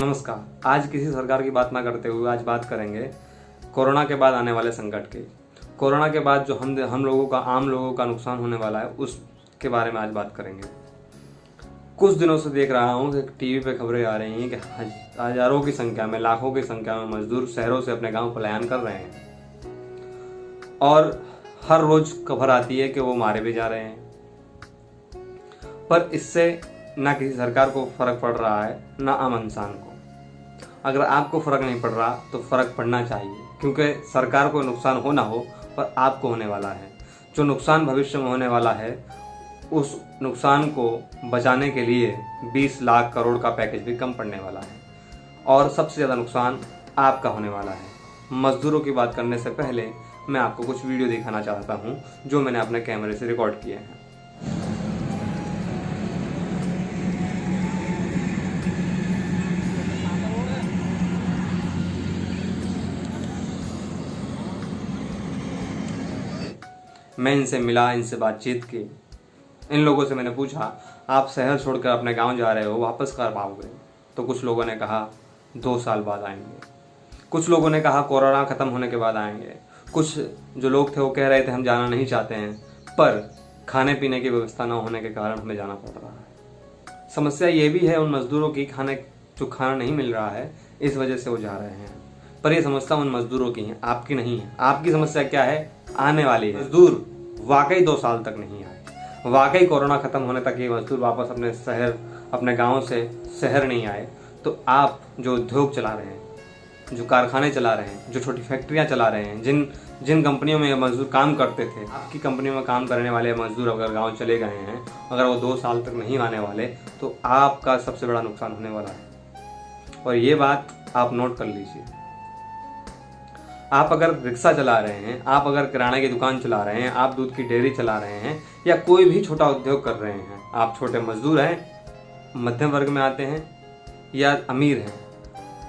नमस्कार। आज किसी सरकार की बात ना करते हुए आज बात करेंगे कोरोना के बाद आने वाले संकट की। कोरोना के बाद जो हम लोगों का आम लोगों का नुकसान होने वाला है उसके बारे में आज बात करेंगे। कुछ दिनों से देख रहा हूँ कि टीवी पे खबरें आ रही हैं कि हजारों की संख्या में, लाखों की संख्या में मजदूर शहरों से अपने गांव पलायन कर रहे हैं और हर रोज खबर आती है कि वो मारे भी जा रहे हैं। पर इससे ना किसी सरकार को फर्क पड़ रहा है ना आम इंसान को। अगर आपको फर्क नहीं पड़ रहा तो फर्क पड़ना चाहिए, क्योंकि सरकार को नुकसान हो ना हो पर आपको होने वाला है। जो नुकसान भविष्य में होने वाला है उस नुकसान को बचाने के लिए 20 लाख करोड़ का पैकेज भी कम पड़ने वाला है और सबसे ज़्यादा नुकसान आपका होने वाला है। मजदूरों की बात करने से पहले मैं आपको कुछ वीडियो दिखाना चाहता हूँ जो मैंने अपने कैमरे से रिकॉर्ड किए हैं। मैं इनसे मिला, इनसे बातचीत की। इन लोगों से मैंने पूछा, आप शहर छोड़कर अपने गांव जा रहे हो, वापस कब आओगे? तो कुछ लोगों ने कहा 2 साल बाद आएंगे, कुछ लोगों ने कहा कोरोना ख़त्म होने के बाद आएंगे, कुछ जो लोग थे वो कह रहे थे हम जाना नहीं चाहते हैं पर खाने पीने की व्यवस्था न होने के कारण हमें जाना पड़ रहा है। समस्या ये भी है उन मजदूरों की, खाना नहीं मिल रहा है, इस वजह से वो जा रहे हैं। पर ये समस्या उन मजदूरों की है, आपकी नहीं है। आपकी समस्या क्या है? आने वाली है। मजदूर वाकई 2 साल तक नहीं आए, वाकई कोरोना खत्म होने तक ये मजदूर वापस अपने शहर, अपने गांव से शहर नहीं आए, तो आप जो उद्योग चला रहे हैं, जो कारखाने चला रहे हैं, जो छोटी फैक्ट्रियां चला रहे हैं, जिन कंपनियों में ये मजदूर काम करते थे, आपकी कंपनियों में काम करने वाले मजदूर अगर गाँव चले गए हैं, अगर वो 2 साल तक नहीं आने वाले, तो आपका सबसे बड़ा नुकसान होने वाला है। और ये बात आप नोट कर लीजिए। आप अगर रिक्शा चला रहे हैं, आप अगर किराने की दुकान चला रहे हैं, आप दूध की डेयरी चला रहे हैं या कोई भी छोटा उद्योग कर रहे हैं, आप छोटे मजदूर हैं, मध्यम वर्ग में आते हैं या अमीर हैं,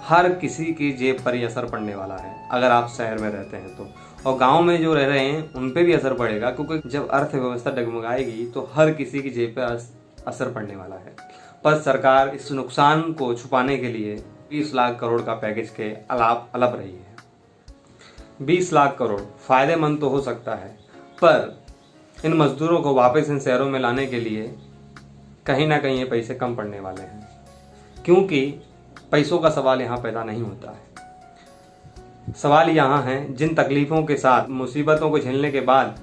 हर किसी की जेब पर ही असर पड़ने वाला है अगर आप शहर में रहते हैं तो। और गांव में जो रह रहे हैं उन पे भी असर पड़ेगा, क्योंकि जब अर्थव्यवस्था डगमगाएगी तो हर किसी की जेब पर असर पड़ने वाला है। पर सरकार इस नुकसान को छुपाने के लिए 20 लाख करोड़ का पैकेज के अलग रही है। 20 लाख करोड़ फायदेमंद तो हो सकता है, पर इन मजदूरों को वापस इन शहरों में लाने के लिए कहीं ना कहीं ये पैसे कम पड़ने वाले हैं, क्योंकि पैसों का सवाल यहाँ पैदा नहीं होता है। सवाल यहाँ है जिन तकलीफों के साथ, मुसीबतों को झेलने के बाद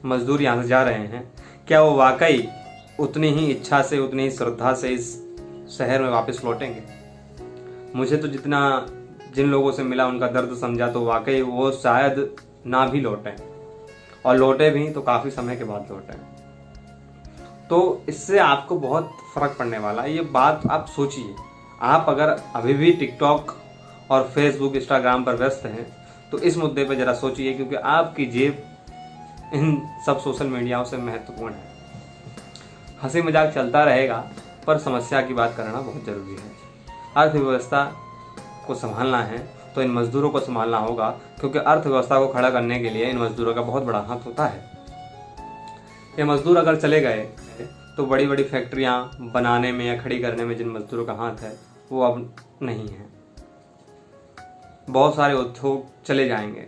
मजदूर यहाँ से जा रहे हैं, क्या वो वाकई उतनी ही इच्छा से, उतनी ही श्रद्धा से इस शहर में वापस लौटेंगे? मुझे तो जिन लोगों से मिला उनका दर्द समझा तो वाकई वो शायद ना भी लौटें, और लौटे भी तो काफ़ी समय के बाद लौटें। तो इससे आपको बहुत फ़र्क पड़ने वाला है। ये बात आप सोचिए। आप अगर अभी भी टिकटॉक और फेसबुक, इंस्टाग्राम पर व्यस्त हैं तो इस मुद्दे पर ज़रा सोचिए, क्योंकि आपकी जेब इन सब सोशल मीडियाओं से महत्वपूर्ण है। हंसी मजाक चलता रहेगा पर समस्या की बात करना बहुत ज़रूरी है। अर्थव्यवस्था को संभालना है तो इन मजदूरों को संभालना होगा, क्योंकि अर्थव्यवस्था को खड़ा करने के लिए इन मजदूरों का बहुत बड़ा हाथ होता है। ये मजदूर अगर चले गए तो बड़ी बड़ी फैक्ट्रियां बनाने में या खड़ी करने में जिन मजदूरों का हाथ है वो अब नहीं है। बहुत सारे उद्योग चले जाएंगे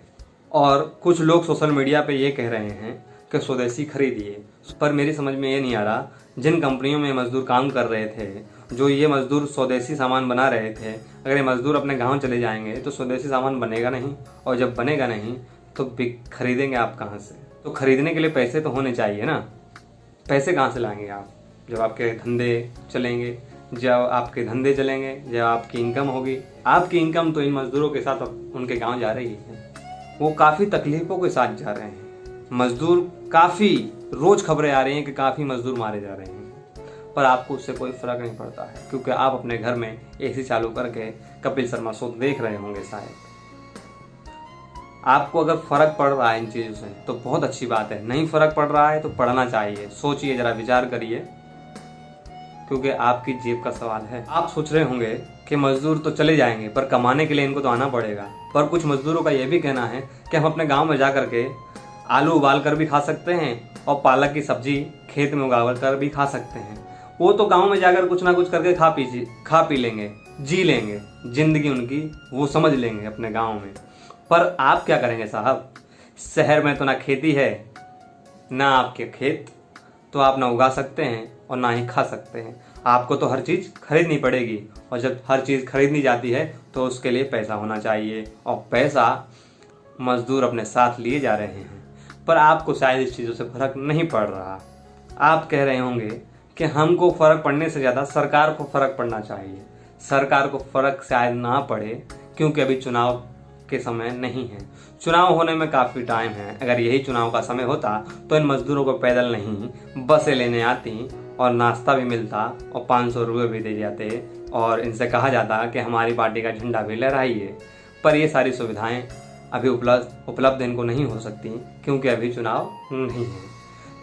और कुछ लोग सोशल मीडिया पे ये कह रहे हैं कि स्वदेशी खरीदिए, पर मेरी समझ में ये नहीं आ रहा, जिन कंपनियों में मजदूर काम कर रहे थे, जो ये मजदूर स्वदेशी सामान बना रहे थे, अगर ये मजदूर अपने गांव चले जाएंगे तो स्वदेशी सामान बनेगा नहीं, और जब बनेगा नहीं तो खरीदेंगे आप कहाँ से? तो खरीदने के लिए पैसे तो होने चाहिए ना। पैसे कहाँ से लाएंगे आप? जब आपके धंधे चलेंगे, जब आपकी इनकम होगी। आपकी इनकम तो इन मजदूरों के साथ उनके गाँव जा रही है। वो काफ़ी तकलीफ़ों के साथ जा रहे हैं मजदूर। काफ़ी रोज़ खबरें आ रही हैं कि काफ़ी मजदूर मारे जा रहे हैं, पर आपको उससे कोई फर्क नहीं पड़ता है, क्योंकि आप अपने घर में एसी चालू करके कपिल शर्मा शो देख रहे होंगे शायद। आपको अगर फर्क पड़ रहा है इन चीज़ों से तो बहुत अच्छी बात है, नहीं फर्क पड़ रहा है तो पढ़ना चाहिए। सोचिए, जरा विचार करिए, क्योंकि आपकी जेब का सवाल है। आप सोच रहे होंगे कि मजदूर तो चले जाएंगे पर कमाने के लिए इनको तो आना पड़ेगा। पर कुछ मजदूरों का यह भी कहना है कि हम अपने गाँव में जा करके आलू उबाल कर भी खा सकते हैं और पालक की सब्जी खेत में उगा कर भी खा सकते हैं। वो तो गांव में जाकर कुछ ना कुछ करके खा पी लेंगे, जी लेंगे, जिंदगी उनकी वो समझ लेंगे अपने गांव में। पर आप क्या करेंगे साहब? शहर में तो ना खेती है, ना आपके खेत, तो आप ना उगा सकते हैं और ना ही खा सकते हैं। आपको तो हर चीज़ खरीदनी पड़ेगी, और जब हर चीज़ खरीदनी जाती है तो उसके लिए पैसा होना चाहिए, और पैसा मजदूर अपने साथ लिए जा रहे हैं। पर आपको शायद इस चीज़ों से फर्क नहीं पड़ रहा। आप कह रहे होंगे कि हमको फ़र्क पड़ने से ज़्यादा सरकार को फ़र्क पड़ना चाहिए। सरकार को फ़र्क शायद ना पड़े, क्योंकि अभी चुनाव के समय नहीं है। चुनाव होने में काफ़ी टाइम है। अगर यही चुनाव का समय होता तो इन मजदूरों को पैदल नहीं बसें लेने आती, और नाश्ता भी मिलता, और 500 रुपये भी दे जाते, और इनसे कहा जाता कि हमारी पार्टी का झंडा भी लहराइए। पर ये सारी सुविधाएं अभी उपलब्ध इनको नहीं हो सकती, क्योंकि अभी चुनाव नहीं है।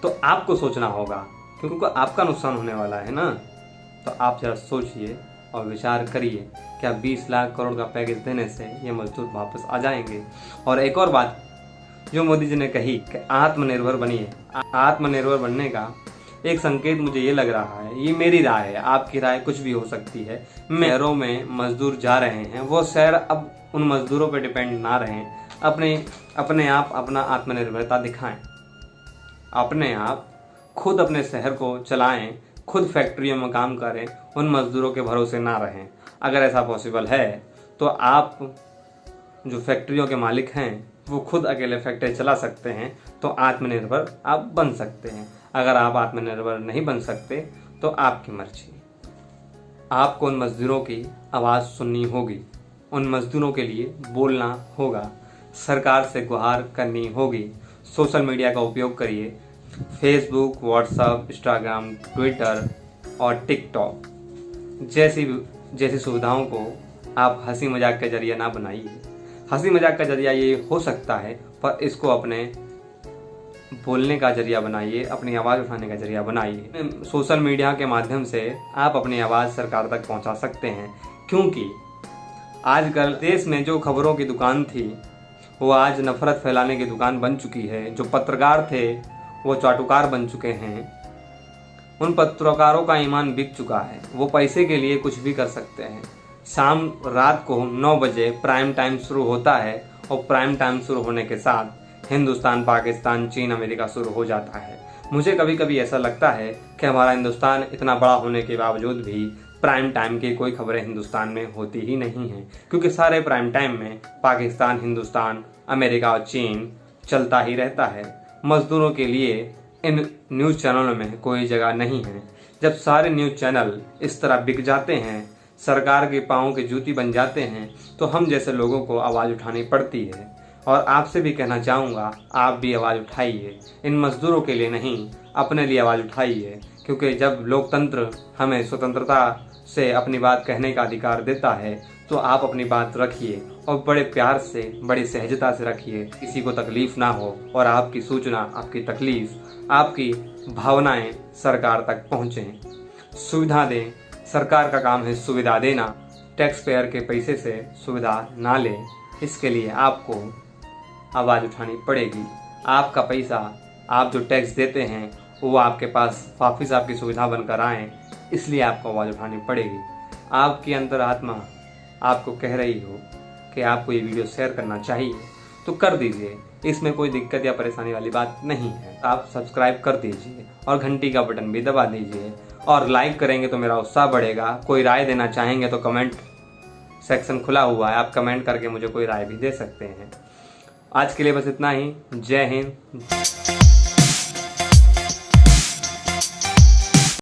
तो आपको सोचना होगा, क्योंकि आपका नुकसान होने वाला है ना। तो आप जरा सोचिए और विचार करिए, क्या 20 लाख करोड़ का पैकेज देने से ये मजदूर वापस आ जाएंगे? और एक और बात जो मोदी जी ने कही कि आत्मनिर्भर बनिए, आत्मनिर्भर बनने का एक संकेत मुझे ये लग रहा है, ये मेरी राय है, आपकी राय कुछ भी हो सकती है। शहरों में मजदूर जा रहे हैं, वो शहर अब उन मजदूरों पर डिपेंड ना रहें, अपने आप अपना आत्मनिर्भरता दिखाएं, अपने आप खुद अपने शहर को चलाएं, खुद फैक्ट्रियों में काम करें, उन मजदूरों के भरोसे ना रहें। अगर ऐसा पॉसिबल है तो आप जो फैक्ट्रियों के मालिक हैं वो खुद अकेले फैक्ट्री चला सकते हैं, तो आत्मनिर्भर आप बन सकते हैं। अगर आप आत्मनिर्भर नहीं बन सकते तो आपकी मर्जी। आपको उन मजदूरों की आवाज़ सुननी होगी, उन मजदूरों के लिए बोलना होगा, सरकार से गुहार करनी होगी। सोशल मीडिया का उपयोग करिए, फेसबुक, व्हाट्सएप, इंस्टाग्राम, ट्विटर और टिकटॉक जैसी सुविधाओं को आप हंसी मजाक का जरिया ना बनाइए। हंसी मजाक का जरिया ये हो सकता है, पर इसको अपने बोलने का जरिया बनाइए, अपनी आवाज़ उठाने का जरिया बनाइए। सोशल मीडिया के माध्यम से आप अपनी आवाज़ सरकार तक पहुंचा सकते हैं, क्योंकि आजकल देश में जो खबरों की दुकान थी वो आज नफरत फैलाने की दुकान बन चुकी है। जो पत्रकार थे वो चाटुकार बन चुके हैं। उन पत्रकारों का ईमान बिक चुका है, वो पैसे के लिए कुछ भी कर सकते हैं। शाम रात को 9 बजे प्राइम टाइम शुरू होता है, और प्राइम टाइम शुरू होने के साथ हिंदुस्तान, पाकिस्तान, चीन, अमेरिका शुरू हो जाता है। मुझे कभी कभी ऐसा लगता है कि हमारा हिंदुस्तान इतना बड़ा होने के बावजूद भी प्राइम टाइम की कोई खबरें हिंदुस्तान में होती ही नहीं हैं, क्योंकि सारे प्राइम टाइम में पाकिस्तान, हिंदुस्तान, अमेरिका और चीन चलता ही रहता है। मजदूरों के लिए इन न्यूज़ चैनलों में कोई जगह नहीं है। जब सारे न्यूज़ चैनल इस तरह बिक जाते हैं, सरकार के पाँव की जूती बन जाते हैं, तो हम जैसे लोगों को आवाज़ उठानी पड़ती है। और आपसे भी कहना चाहूँगा, आप भी आवाज़ उठाइए, इन मजदूरों के लिए नहीं, अपने लिए आवाज़ उठाइए। क्योंकि जब लोकतंत्र हमें स्वतंत्रता से अपनी बात कहने का अधिकार देता है, तो आप अपनी बात रखिए, और बड़े प्यार से, बड़ी सहजता से रखिए, किसी को तकलीफ़ ना हो, और आपकी सूचना, आपकी तकलीफ़, आपकी भावनाएं सरकार तक पहुँचें। सुविधा दें, सरकार का काम है सुविधा देना। टैक्स पेयर के पैसे से सुविधा ना लें, इसके लिए आपको आवाज़ उठानी पड़ेगी। आपका पैसा, आप जो टैक्स देते हैं वो आपके पास वापस आपकी सुविधा बनकर आए, इसलिए आपको आवाज़ उठानी पड़ेगी। आपकी अंतरात्मा आपको कह रही हो कि आपको ये वीडियो शेयर करना चाहिए, तो कर दीजिए, इसमें कोई दिक्कत या परेशानी वाली बात नहीं है। आप सब्सक्राइब कर दीजिए और घंटी का बटन भी दबा दीजिए, और लाइक करेंगे तो मेरा उत्साह बढ़ेगा। कोई राय देना चाहेंगे तो कमेंट सेक्शन खुला हुआ है, आप कमेंट करके मुझे कोई राय भी दे सकते हैं। आज के लिए बस इतना ही। जय हिंद।